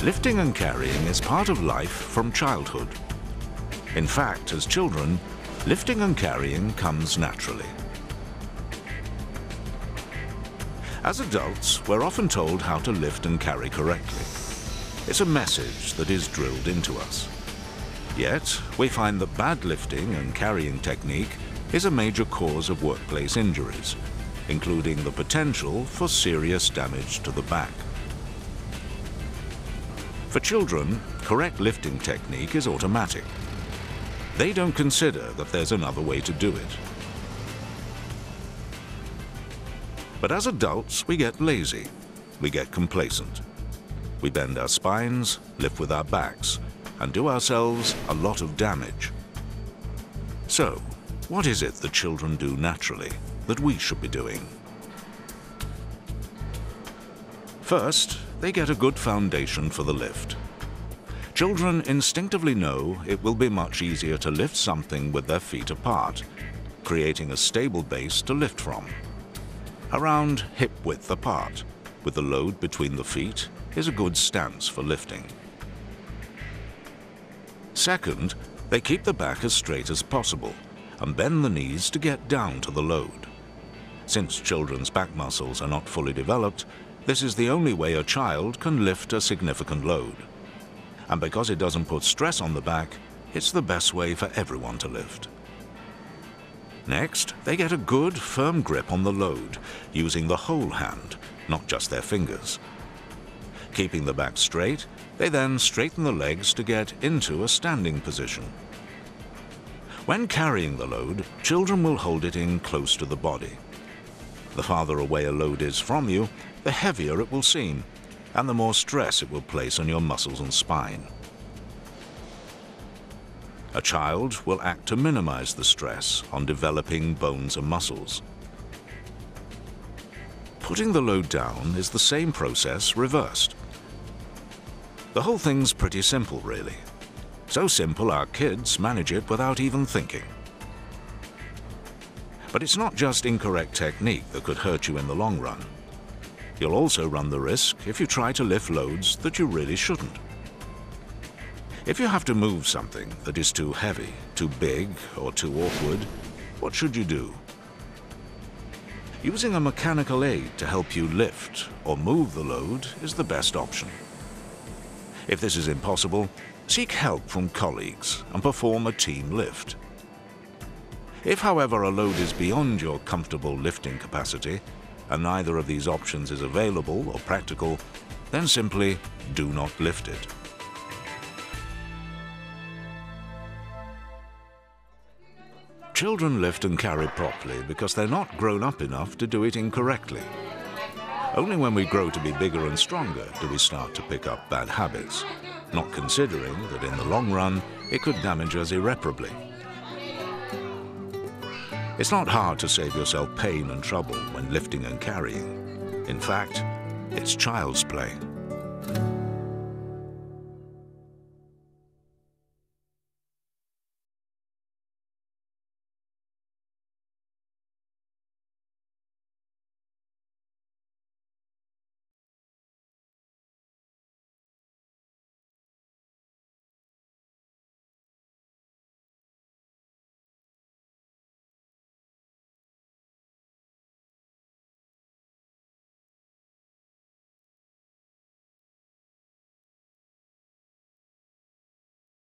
Lifting and carrying is part of life from childhood. In fact, as children, lifting and carrying comes naturally. As adults, we're often told how to lift and carry correctly. It's a message that is drilled into us. Yet, we find that bad lifting and carrying technique is a major cause of workplace injuries, including the potential for serious damage to the back. For children, correct lifting technique is automatic. They don't consider that there's another way to do it. But as adults, we get lazy, we get complacent. We bend our spines, lift with our backs, and do ourselves a lot of damage. So, what is it that children do naturally that we should be doing? First, they get a good foundation for the lift. Children instinctively know it will be much easier to lift something with their feet apart, creating a stable base to lift from. Around hip-width apart, with the load between the feet, is a good stance for lifting. Second, they keep the back as straight as possible and bend the knees to get down to the load. Since children's back muscles are not fully developed, this is the only way a child can lift a significant load. And because it doesn't put stress on the back, it's the best way for everyone to lift. Next, they get a good, firm grip on the load, using the whole hand, not just their fingers. Keeping the back straight, they then straighten the legs to get into a standing position. When carrying the load, children will hold it in close to the body. The farther away a load is from you, the heavier it will seem, and the more stress it will place on your muscles and spine. A child will act to minimize the stress on developing bones and muscles. Putting the load down is the same process reversed. The whole thing's pretty simple, really. So simple our kids manage it without even thinking. But it's not just incorrect technique that could hurt you in the long run. You'll also run the risk if you try to lift loads that you really shouldn't. If you have to move something that is too heavy, too big, or too awkward, what should you do? Using a mechanical aid to help you lift or move the load is the best option. If this is impossible, seek help from colleagues and perform a team lift. If, however, a load is beyond your comfortable lifting capacity, and neither of these options is available or practical, then simply do not lift it. Children lift and carry properly because they're not grown up enough to do it incorrectly. Only when we grow to be bigger and stronger do we start to pick up bad habits, not considering that in the long run it could damage us irreparably. It's not hard to save yourself pain and trouble when lifting and carrying. In fact, it's child's play.